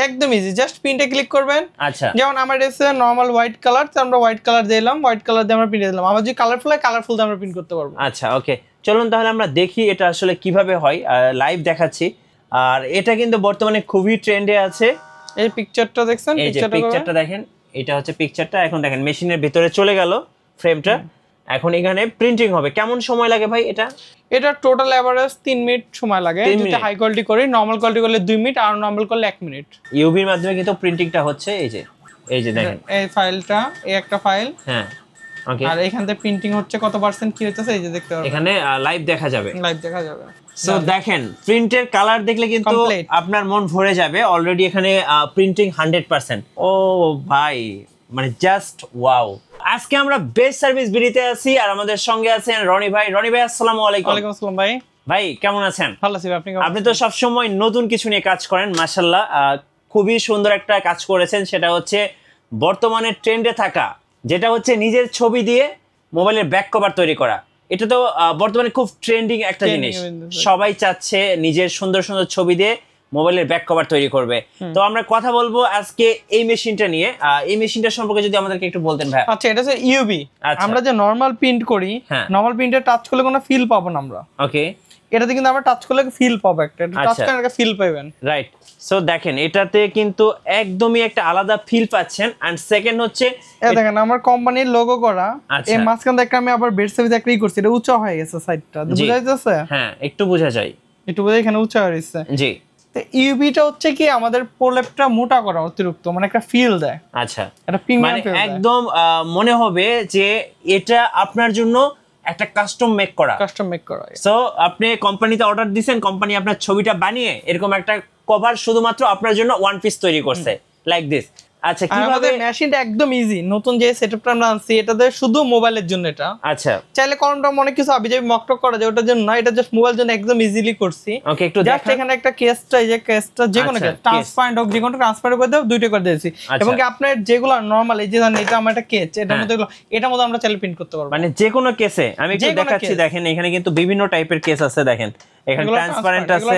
একদম easy, just প্রিন্টে click করবেন। আচ্ছা, যেমন আমার এসে নরমাল হোয়াইট কালার, তো আমরা হোয়াইট কালার দিলাম, হোয়াইট কালার দিয়ে আমরা প্রিন্ট দিলাম। আমার যদি কালারফুল হয় কালারফুল দিয়ে আমরা প্রিন্ট করতে পারবো। আচ্ছা, ওকে, চলুন তাহলে আমরা দেখি এটা আসলে কিভাবে হয়, লাইভ দেখাচ্ছি। আর এটা কিন্তু বর্তমানে খুবই ট্রেন্ডে আছে। এই পিকচারটা দেখছেন, এই যে পিকচারটা দেখেন, এটা হচ্ছে পিকচারটা। এখন দেখেন মেশিনের ভিতরে চলে গেল ফ্রেমটা। এখন এখানে প্রিন্টিং হবে। কেমন সময় লাগে ভাই এটা? এটা টোটাল এভারেজ 3 মিনিট সময় লাগে যদি হাই কোয়ালিটি করি। নরমাল কোয়ালিটি করলে 2 মিনিট, আর নরমাল করলে 1 মিনিট। ইউভির মাধ্যমে কিন্তু প্রিন্টিংটা হচ্ছে। এই যে দেখেন এই ফাইলটা, এই একটা ফাইল। হ্যাঁ, ওকে। আর এখান থেকে প্রিন্টিং হচ্ছে কত পার্সেন্ট কি হচ্ছে এই যে দেখতে পারবেন, এখানে লাইভ দেখা যাবে। লাইভ দেখা যাবে। সো দেখেন প্রিন্টের কালার দেখলে কিন্তু আপনার মন ভরে যাবে। অলরেডি এখানে প্রিন্টিং 100%। ও ভাই, মানে জাস্ট ওয়াও। আজকে আমরা বেস্ট সার্ভিস বিডিতে আছি, আর আমাদের সঙ্গে আছেন রনি ভাই। রনি ভাই, আসসালামু আলাইকুম। ওয়ালাইকুম আসসালাম ভাই। ভাই কেমন আছেন? ভালো আছি। আপনি তো সব সময় নতুন কিছু নিয়ে কাজ করেন, মাশাআল্লাহ। খুবই সুন্দর একটা কাজ করেছেন, সেটা হচ্ছে বর্তমানে ট্রেন্ডে থাকা, যেটা হচ্ছে নিজের ছবি দিয়ে মোবাইলের ব্যাক কভার তৈরি করা। এটা তো বর্তমানে খুব ট্রেন্ডিং একটা জিনিস। সবাই চাচ্ছে নিজের সুন্দর সুন্দর ছবি দিয়ে মোবাইলের ব্যাক কভার তৈরি করবে। তো আমরা কথা বলবো আজকে এই মেশিনটা নিয়ে। এই মেশিনটা সম্পর্কে যদি আমাদেরকে একটু বলতেন ভাই। আচ্ছা, এটা হচ্ছে ইউভি। আমরা যে নরমাল প্রিন্ট করি, নরমাল প্রিন্টে টাচ করলে কোনো ফিল পাবো না আমরা। ওকে, এটাতে কিন্তু আমরা টাচ করলে ফিল পাবো, একটা টাচ করলে একটা ফিল পাবেন। রাইট। সো দেখেন এটাতে কিন্তু একদমই একটা আলাদা ফিল পাচ্ছেন। এন্ড সেকেন্ড হচ্ছে এই দেখেন আমার কোম্পানির লোগো করা। এই মাঝখান থেকে আমি আবার বেড সাইজ একটা করছি, এটা উঁচা হয়ে গেছে সাইডটা, বুঝা যাচ্ছে? হ্যাঁ, একটু বোঝা যায়, একটু বোঝা, এখানে উঁচা হয়ে গেছে। জি। তো ইউভিটা হচ্ছে কি আমাদের প্রলেপটা মোটা করা অতিরিক্ত, মানে একটা ফিল দেয়। আচ্ছা, এটা প্রিমিয়াম মানে ফিল দেয়। একদম মনে হবে যে এটা আপনার জন্য একটা কাস্টম মেক করা। সো আপনি কোম্পানিতে অর্ডার দিবেন, কোম্পানি আপনার ছবিটা বানিয়ে এরকম একটা কভার শুধুমাত্র আপনার জন্য ওয়ান পিস তৈরি করছে, লাইক দিস। আচ্ছা, কিভাবে? মেশিনটা একদম ইজি। নতুন যে সেটআপটা আমরা আনছি, এটাতে শুধু মোবাইলের জন্য। এটা আচ্ছা, চাইলে কলমটা অনেক কিছু আবিজাবি মকটক করা যায়, ওটার জন্য না। এটা জাস্ট মোবাইল জন্য একদম ইজিলি করছি। ওকে, একটু দেখেন এখানে একটা কেসটা, এই যে কেসটা যে কোনো কেস ট্রান্সপারেন্ট হোক, যে কোনো ট্রান্সপারেন্ট করে দাও, দুইটা করে দিয়েছি। এবং কি আপনার যেগুলো নরমাল, এই যে জানেন এটা আমার একটা কেস, এটার মধ্যে এটার মধ্যে আমরা চাইলে প্রিন্ট করতে পারবো। মানে যে কোনো কেসে আমি একটু দেখাচ্ছি। দেখেন এখানে কিন্তু বিভিন্ন টাইপের কেস আছে। দেখেন এখানে ট্রান্সপারেন্ট আছে,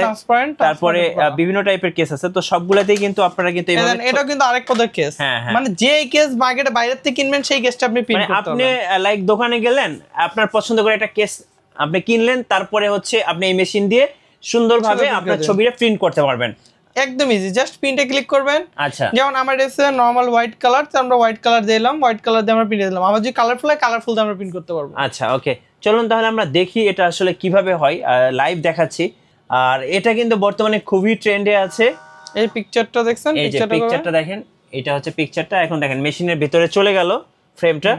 তারপরে বিভিন্ন টাইপের কেস আছে। তো সবগুলাতেই কিন্তু আপনারা কিন্তু এইভাবে, এটাও কিন্তু আরেক পদের কেস। মানে যে কেস মার্কেটে বাইরে থেকে কিনবেন সেই কেসটা আপনি প্রিন্ট করতে পারবেন। আপনি লাইক দোকানে গেলেন, আপনার পছন্দ করে একটা কেস আপনি কিনলেন, তারপরে হচ্ছে আপনি এই মেশিন দিয়ে সুন্দরভাবে আপনার ছবিটা প্রিন্ট করতে পারবেন। একদম ইজি, জাস্ট প্রিন্টে ক্লিক করবেন। আচ্ছা, যেমন আমার এসে নরমাল হোয়াইট কালার, তো আমরা হোয়াইট কালার দিলাম, হোয়াইট কালার দিয়ে আমরা প্রিন্ট দিলাম। আমার যদি কালারফুল হয় কালারফুল দিয়ে আমরা প্রিন্ট করতে পারবো। আচ্ছা, ওকে, চলুন তাহলে আমরা দেখি এটা আসলে কিভাবে হয়, লাইভ দেখাচ্ছি। আর এটা কিন্তু বর্তমানে খুবই ট্রেন্ডে আছে। এই পিকচারটা দেখছেন, এই যে পিকচারটা দেখেন, এটা হচ্ছে পিকচারটা। এখন দেখেন মেশিনের ভিতরে চলে গেল ফ্রেমটা।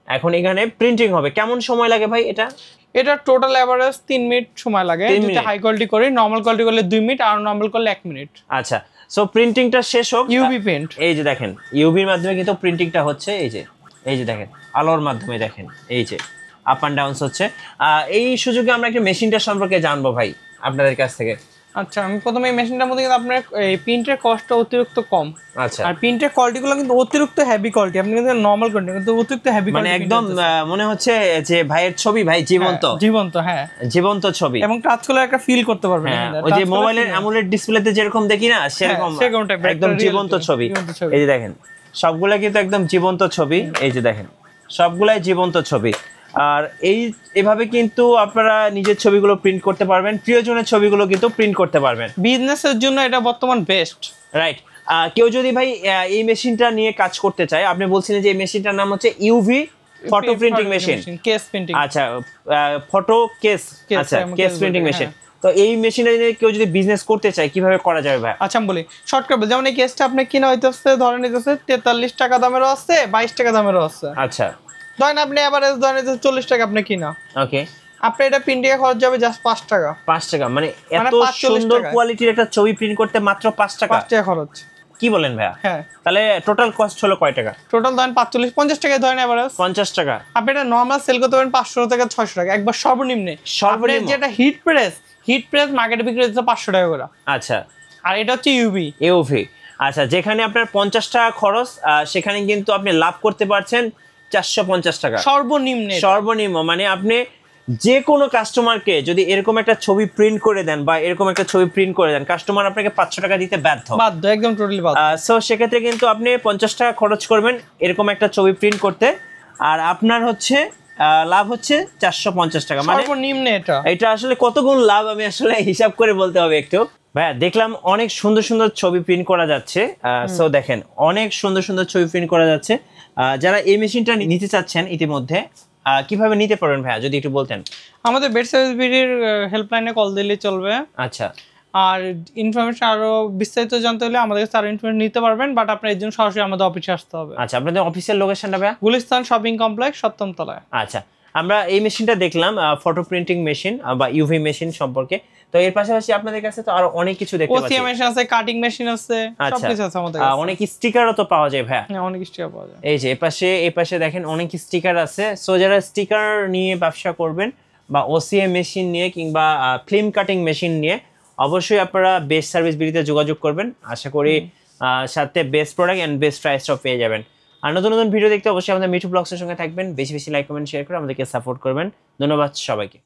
এখন এখানে প্রিন্টিং হবে। কেমন সময় লাগে ভাই এটা? এটা টোটাল এভারেজ 3 মিনিট সময় লাগে যদি হাই কোয়ালিটি করি। নরমাল কোয়ালিটি করলে 2 মিনিট, আর নরমাল করলে 1 মিনিট। আচ্ছা, সো প্রিন্টিংটা শেষ হোক। ইউভি প্রিন্ট, এই যে দেখেন ইউভির মাধ্যমে কিন্তু প্রিন্টিংটা হচ্ছে। এই যে দেখেন আলোর মাধ্যমে দেখেন এই যে আপ অ্যান্ড ডাউনস হচ্ছে। এই সুযোগে আমরা একটা মেশিনটা সম্পর্কে জানবো ভাই আপনাদের কাছ থেকে। আচ্ছা, আমি প্রথমে এই মেশিনটার মধ্যে কিন্তু আপনার এই প্রিন্টের কস্টটা অতিরিক্ত কম। আচ্ছা, আর প্রিন্টের কোয়ালিটিগুলো কিন্তু অতিরিক্ত হেভি কোয়ালিটি। আপনি কিন্তু নরমাল কোয়ালিটি কিন্তু অতিরিক্ত হেভি মানে একদম মনে হচ্ছে যে ভাইয়ের ছবি ভাই জীবন্ত। হ্যাঁ, জীবন্ত ছবি। এবং টাচ করলে একটা ফিল করতে পারবেন। ওই যে মোবাইলের অ্যামোলেড ডিসপ্লেতে যেরকম দেখি না, সেরকম একদম জীবন্ত ছবি। এই যে দেখেন সবগুলা কিন্তু একদম জীবন্ত ছবি। এই যে দেখেন সবগুলাই জীবন্ত ছবি। আর এভাবে কিন্তু আপনারা নিজের ছবিগুলো প্রিন্ট করতে পারবেন, প্রিয়জনের ছবিগুলো কিন্তু প্রিন্ট করতে পারবেন। বিজনেসের জন্য এটা বর্তমান বেস্ট। রাইট। কেউ যদি ভাই এই মেশিনটা নিয়ে কাজ করতে চায়, আপনি বলছিলেন যে এই মেশিনটার নাম হচ্ছে UV photo printing machine, case printing. আচ্ছা, ফটো কেস, আচ্ছা কেস প্রিন্টিং মেশিন। তো এই মেশিনে কেউ যদি বিজনেস করতে চায় কিভাবে করা যাবে ভাই? আচ্ছা, আমি বলি শর্টকাট বলি। যেমন এই কেসটা আপনি কিনা হইতেছে ধরেন নিতেছে 43 টাকা দামেরও আছে, 22 টাকা দামেরও আছে। আচ্ছা, ধরেন আপনি এভারেজ ধরেন 40 টাকা আপনি কিনা। ওকে, আপনি এটা প্রিন্টিং এ খরচ যাবে জাস্ট 5 টাকা। 5 টাকা মানে এত সুন্দর কোয়ালিটির একটা ছবি প্রিন্ট করতে মাত্র 5 টাকা? 5 টাকা খরচ। কি বলেন ভাইয়া? হ্যাঁ। তাহলে টোটাল কস্ট হলো কয় টাকা? টোটাল ধরেন 50 টাকা ধরেন এভারেজ 50 টাকা। আপনি এটা নরমাল সেল করতে পারেন 500 থেকে 600 টাকা একবার সর্বনিম্নে। যেটা হিট প্রেস মার্কেটে বিক্রি হচ্ছে 500 টাকা করে। আচ্ছা, আর এটা হচ্ছে ইউভি। আচ্ছা, যেখানে আপনার 50 টাকা খরচ, সেখানে কিন্তু আপনি লাভ করতে পারছেন 450 টাকা সর্বনিম্ন। মানে আপনি যে কোনো কাস্টমারকে যদি এরকম একটা ছবি প্রিন্ট করে দেন বা এরকম একটা ছবি প্রিন্ট করে দেন, কাস্টমার আপনাকে 500 টাকা দিতে বাধ্য, একদম টোটালি বাধ্য। সো সেক্ষেত্রে কিন্তু আপনি 50 টাকা খরচ করবেন এরকম একটা ছবি প্রিন্ট করতে, আর আপনার হচ্ছে লাভ হচ্ছে 450 টাকা। মানে সর্বনিম্ন এটা আসলে কত গুণ লাভ আমি আসলে হিসাব করে বলতে হবে একটু। ভাইয়া দেখলাম অনেক সুন্দর সুন্দর ছবি প্রিন্ট করা যাচ্ছে, সো দেখেন অনেক সুন্দর সুন্দর ছবি প্রিন্ট করা যাচ্ছে। যারা এই মেশিনটা নিতে চাচ্ছেন ইতিমধ্যে কিভাবে নিতে পারবেন ভাইয়া যদি একটু বলতেন? আমাদের বেড সার্ভিস বিডির হেল্পলাইনে কল দিলে চলবে। আচ্ছা, আর ইনফরমেশন আরো বিস্তারিত জানতে হলে আমাদের কাছে আরো ইনফরমেশন নিতে পারবেন, বাট আপনার এর জন্য সরাসরি আমাদের অফিসে আসতে হবে। আচ্ছা, আপনাদের অফিসের লোকেশনটা ভাইয়া? গুলিস্তান শপিং কমপ্লেক্স, 7ম তলায়। আচ্ছা, আমরা এই মেশিনটা দেখলাম ফটো প্রিন্টিং মেশিন বা ইউভি মেশিন সম্পর্কে। তো এর পাশাপাশি আপনাদের কাছে তো আরো অনেক কিছু দেখতে পাচ্ছি। ওসিএম মেশিন আছে, কাটিং মেশিন আছে, সবকিছু আছে আমাদের কাছে। অনেক স্টিকারও তো পাওয়া যায় ভাইয়া? হ্যাঁ, অনেক স্টিকার পাওয়া যায়। এই যে এই পাশে দেখেন অনেক স্টিকার আছে। সো যারা স্টিকার নিয়ে ব্যবসা করবেন বা ওসিএম মেশিন নিয়ে কিংবা ফিল্ম কাটিং মেশিন নিয়ে, অবশ্যই আপনারা বেস্ট সার্ভিস বিডিতে যোগাযোগ করবেন। আশা করি সাথে বেস্ট প্রোডাক্ট এন্ড বেস্ট প্রাইসটাও পেয়ে যাবেন। আর নতুন নতুন ভিডিও দেখতে অবশ্যই আমাদের মিঠু ব্লগসের সঙ্গে থাকবেন। বেশি বেশি লাইক কমেন্ট শেয়ার করে আমাদেরকে সাপোর্ট করবেন। ধন্যবাদ সবাইকে।